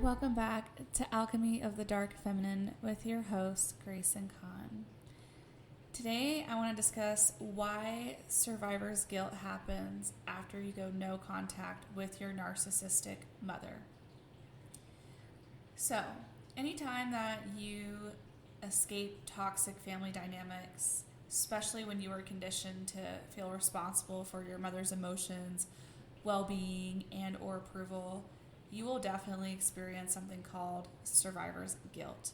Welcome back to Alchemy of the Dark Feminine with your host, Grace and Khan. Today, I want to discuss why survivor's guilt happens after you go no contact with your narcissistic mother. So, anytime that you escape toxic family dynamics, especially when you were conditioned to feel responsible for your mother's emotions, well-being, and or approval, you will definitely experience something called survivor's guilt.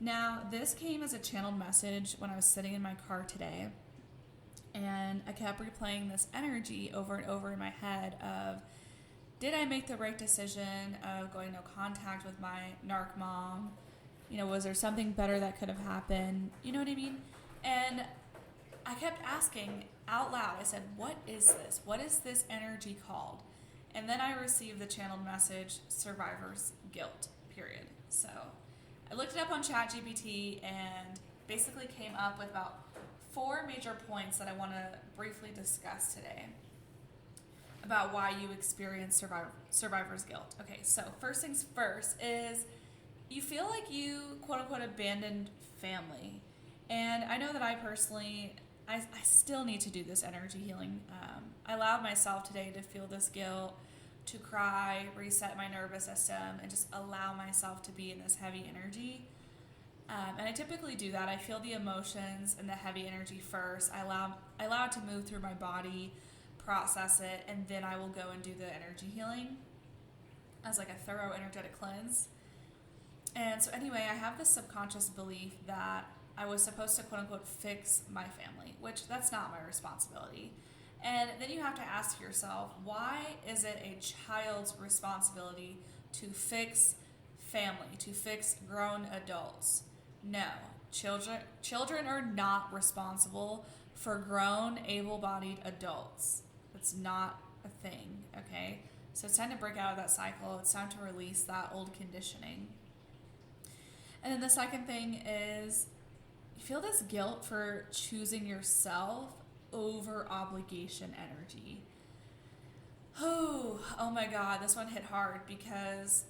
Now, this came as a channeled message when I was sitting in my car today, and I kept replaying this energy over and over in my head of, did I make the right decision of going no contact with my narc mom? You know, was there something better that could have happened? You know what I mean? And I kept asking out loud, I said, what is this? What is this energy called? And then I received the channeled message, survivor's guilt, period. So I looked it up on ChatGPT and basically came up with about 4 major points that I want to briefly discuss today about why you experience survivor's guilt. Okay, so first things first is you feel like you, quote unquote, abandoned family. And I know that I personally, I still need to do this energy healing. I allowed myself today to feel this guilt, to cry, reset my nervous system, and just allow myself to be in this heavy energy. And I typically do that. I feel the emotions and the heavy energy first. I allow it to move through my body, process it, and then I will go and do the energy healing as like a thorough energetic cleanse. And so anyway, I have this subconscious belief that I was supposed to, quote unquote, fix my family, which that's not my responsibility. And then you have to ask yourself, why is it a child's responsibility to fix family, to fix grown adults? No, children are not responsible for grown, able-bodied adults. It's not a thing, okay? So it's time to break out of that cycle. It's time to release that old conditioning. And then the second thing is, you feel this guilt for choosing yourself over obligation energy. Oh my God, this one hit hard because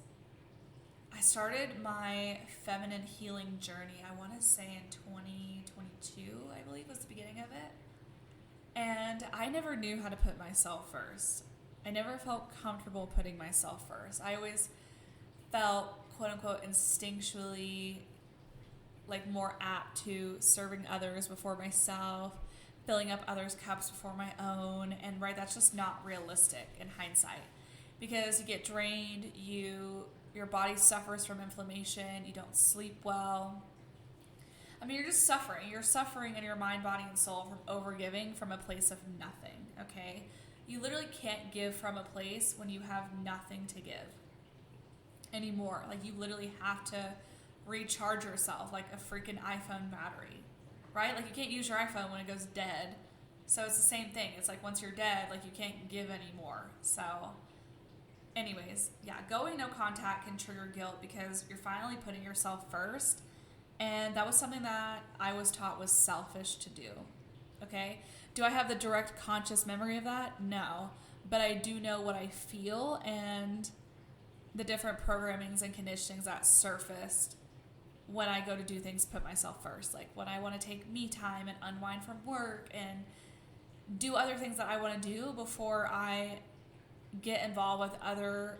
I started my feminine healing journey, I want to say in 2022, I believe was the beginning of it. And I never knew how to put myself first. I never felt comfortable putting myself first. I always felt, quote unquote, instinctually like more apt to serving others before myself, filling up others' cups before my own, and right, that's just not realistic in hindsight because you get drained, your body suffers from inflammation, you don't sleep well. I mean, you're just suffering. You're suffering in your mind, body, and soul from overgiving from a place of nothing, okay? You literally can't give from a place when you have nothing to give anymore. Like, you literally have to recharge yourself like a freaking iPhone battery, right? Like, you can't use your iPhone when it goes dead. So it's the same thing. It's like once you're dead, like, you can't give anymore. So anyways, yeah, going no contact can trigger guilt because you're finally putting yourself first. And that was something that I was taught was selfish to do, okay? Do I have the direct conscious memory of that? No. But I do know what I feel and the different programmings and conditionings that surfaced when I go to do things, put myself first. Like when I want to take me time and unwind from work and do other things that I want to do before I get involved with other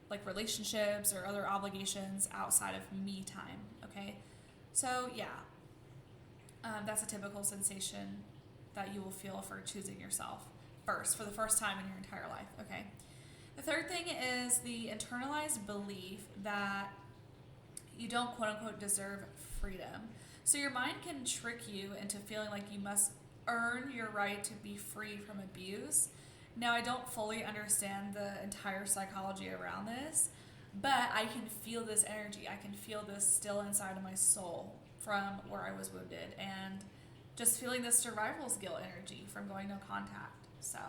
like relationships or other obligations outside of me time, okay? So yeah, that's a typical sensation that you will feel for choosing yourself first for the first time in your entire life, okay? The third thing is the internalized belief that you don't, quote unquote, deserve freedom. So your mind can trick you into feeling like you must earn your right to be free from abuse. Now, I don't fully understand the entire psychology around this, but I can feel this energy. I can feel this still inside of my soul from where I was wounded and just feeling this survival's guilt energy from going no contact. So,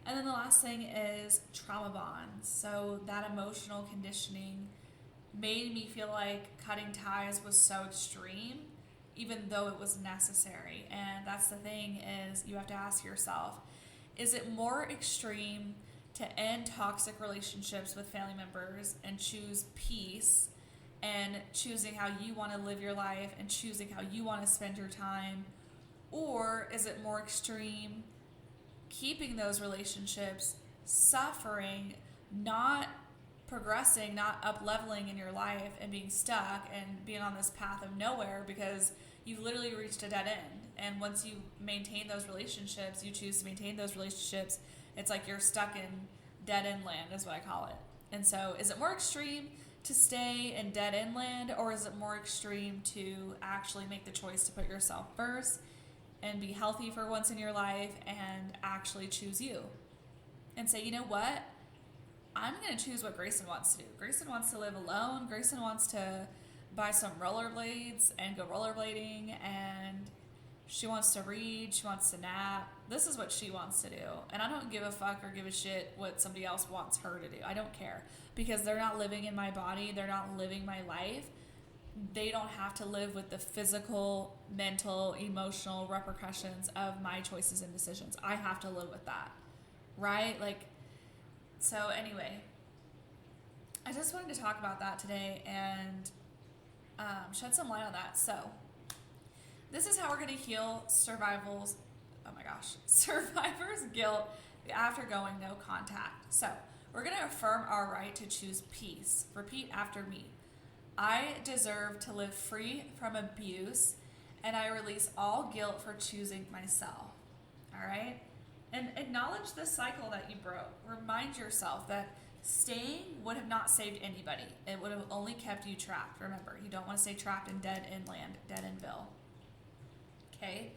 and then the last thing is trauma bonds. So that emotional conditioning made me feel like cutting ties was so extreme, even though it was necessary. And that's the thing is you have to ask yourself, is it more extreme to end toxic relationships with family members and choose peace and choosing how you want to live your life and choosing how you want to spend your time? Or is it more extreme, keeping those relationships, suffering, not progressing, not up leveling in your life, and being stuck and being on this path of nowhere because you've literally reached a dead end? And once you maintain those relationships, you choose to maintain those relationships, it's like you're stuck in dead end land, is what I call it. And so is it more extreme to stay in dead end land, or is it more extreme to actually make the choice to put yourself first and be healthy for once in your life and actually choose you and say, you know what? I'm going to choose what Grayson wants to do. Grayson wants to live alone. Grayson wants to buy some rollerblades and go rollerblading, and she wants to read. She wants to nap. This is what she wants to do. And I don't give a fuck or give a shit what somebody else wants her to do. I don't care, because they're not living in my body. They're not living my life. They don't have to live with the physical, mental, emotional repercussions of my choices and decisions. I have to live with that, right? So anyway, I just wanted to talk about that today and shed some light on that. So this is how we're going to heal survivor's guilt after going no contact. So we're going to affirm our right to choose peace. Repeat after me. I deserve to live free from abuse, and I release all guilt for choosing myself. All right? And acknowledge this cycle that you broke. Remind yourself that staying would have not saved anybody. It would have only kept you trapped. Remember, you don't want to stay trapped in dead end land, dead endville. Okay?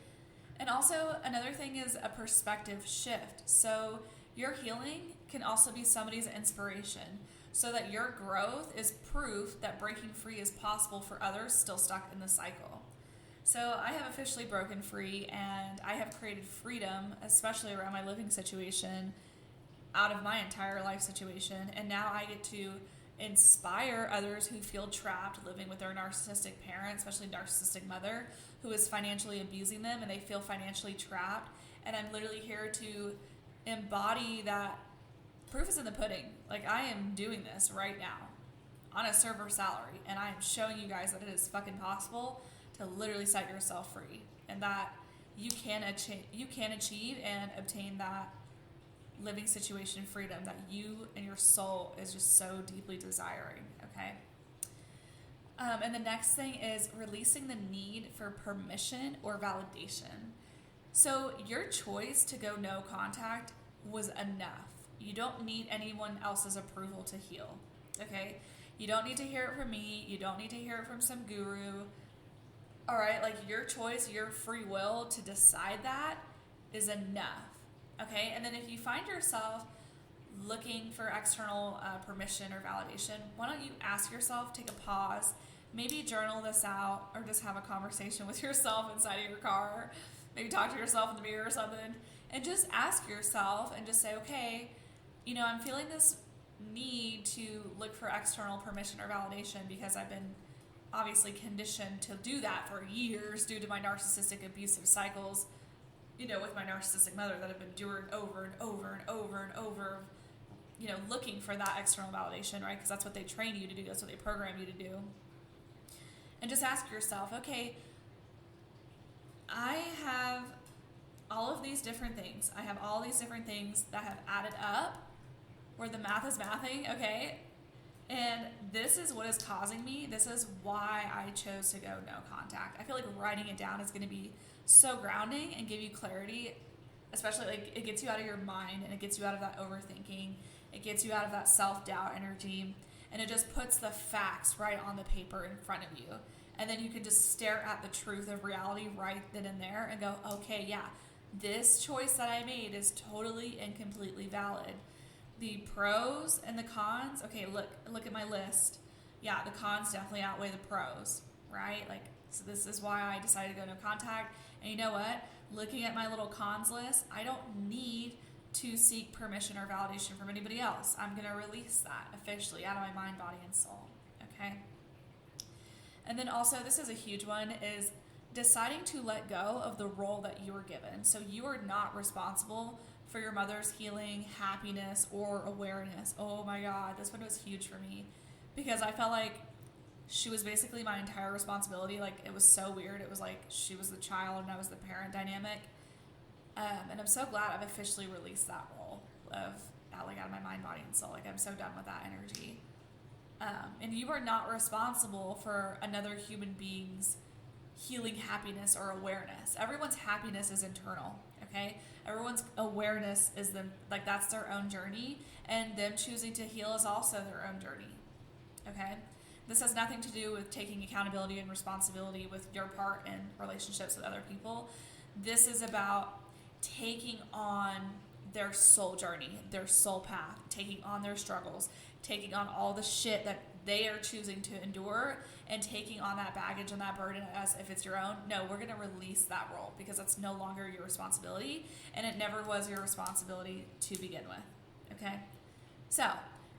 And also, another thing is a perspective shift. So your healing can also be somebody's inspiration, so that your growth is proof that breaking free is possible for others still stuck in the cycle. So I have officially broken free, and I have created freedom, especially around my living situation, out of my entire life situation. And now I get to inspire others who feel trapped living with their narcissistic parent, especially narcissistic mother, who is financially abusing them and they feel financially trapped. And I'm literally here to embody that. Proof is in the pudding. I am doing this right now on a server salary, and I am showing you guys that it is fucking possible to literally set yourself free, and that you can achieve and obtain that living situation freedom that you and your soul is just so deeply desiring. Okay. And the next thing is releasing the need for permission or validation. So your choice to go no contact was enough. You don't need anyone else's approval to heal, okay? You don't need to hear it from me. You don't need to hear it from some guru, all right? Your choice, your free will to decide that is enough, okay? And then if you find yourself looking for external permission or validation, why don't you ask yourself, take a pause, maybe journal this out, or just have a conversation with yourself inside of your car, maybe talk to yourself in the mirror or something, and just ask yourself and just say, okay, I'm feeling this need to look for external permission or validation because I've been obviously conditioned to do that for years due to my narcissistic abusive cycles, with my narcissistic mother that I've been doing over and over and over and over, looking for that external validation, right? Because that's what they train you to do. That's what they program you to do. And just ask yourself, okay, I have all of these different things. I have all these different things that have added up where the math is mathing, okay? And this is what is causing me. This is why I chose to go no contact. I feel like writing it down is going to be so grounding and give you clarity, especially it gets you out of your mind and it gets you out of that overthinking. It gets you out of that self-doubt energy, and it just puts the facts right on the paper in front of you. And then you can just stare at the truth of reality right then and there and go, okay, yeah, this choice that I made is totally and completely valid. The pros and the cons, okay, look at my list. Yeah, the cons definitely outweigh the pros, right? So this is why I decided to go no contact. And you know what? Looking at my little cons list, I don't need to seek permission or validation from anybody else. I'm going to release that officially out of my mind, body, and soul, okay? And then also, this is a huge one, is deciding to let go of the role that you were given. So you are not responsible for your mother's healing, happiness, or awareness. Oh my God, this one was huge for me because I felt like she was basically my entire responsibility. Like, it was so weird. It was like she was the child and I was the parent dynamic. And I'm so glad I've officially released that role of like out of my mind, body, and soul. Like, I'm so done with that energy. And you are not responsible for another human being's healing, happiness, or awareness. Everyone's happiness is internal, okay? Everyone's awareness is them, like, that's their own journey, and them choosing to heal is also their own journey, okay? This has nothing to do with taking accountability and responsibility with your part in relationships with other people. This is about taking on their soul journey, their soul path, taking on their struggles, taking on all the shit that they are choosing to endure, and taking on that baggage and that burden as if it's your own. No, we're going to release that role because it's no longer your responsibility, and it never was your responsibility to begin with, okay? So,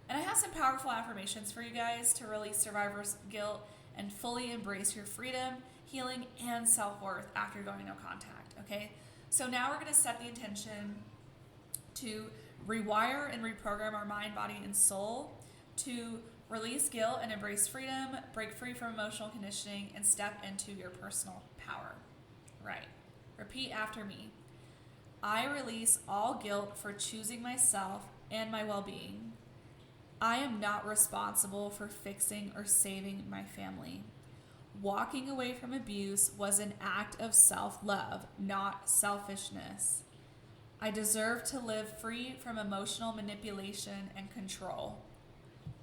and I have some powerful affirmations for you guys to release survivor's guilt and fully embrace your freedom, healing, and self-worth after going no contact, okay? So now we're going to set the intention to rewire and reprogram our mind, body, and soul to release guilt and embrace freedom, break free from emotional conditioning, and step into your personal power. Right. Repeat after me. I release all guilt for choosing myself and my well-being. I am not responsible for fixing or saving my family. Walking away from abuse was an act of self-love, not selfishness. I deserve to live free from emotional manipulation and control.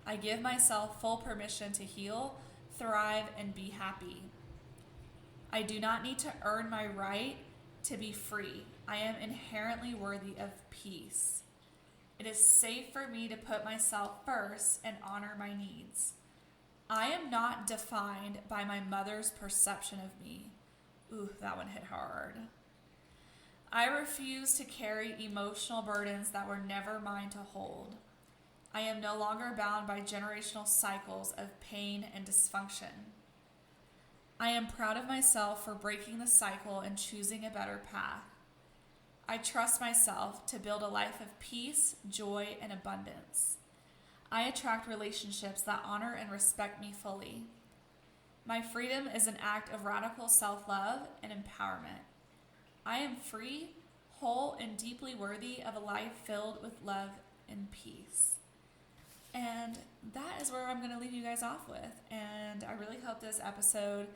I give myself full permission to heal, thrive, and be happy. I do not need to earn my right to be free. I am inherently worthy of peace. It is safe for me to put myself first and honor my needs. I am not defined by my mother's perception of me. Ooh, that one hit hard. I refuse to carry emotional burdens that were never mine to hold. I am no longer bound by generational cycles of pain and dysfunction. I am proud of myself for breaking the cycle and choosing a better path. I trust myself to build a life of peace, joy, and abundance. I attract relationships that honor and respect me fully. My freedom is an act of radical self-love and empowerment. I am free, whole, and deeply worthy of a life filled with love and peace. And that is where I'm going to leave you guys off with. And I really hope this episode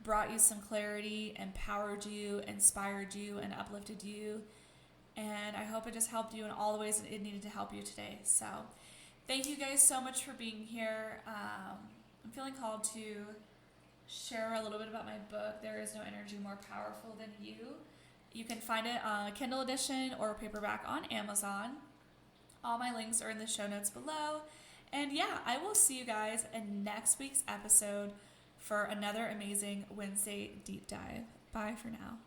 brought you some clarity, empowered you, inspired you, and uplifted you. And I hope it just helped you in all the ways that it needed to help you today. So thank you guys so much for being here. I'm feeling called to share a little bit about my book, There Is No Energy More Powerful Than You. You can find it on Kindle edition or paperback on Amazon. All my links are in the show notes below. And yeah, I will see you guys in next week's episode for another amazing Wednesday deep dive. Bye for now.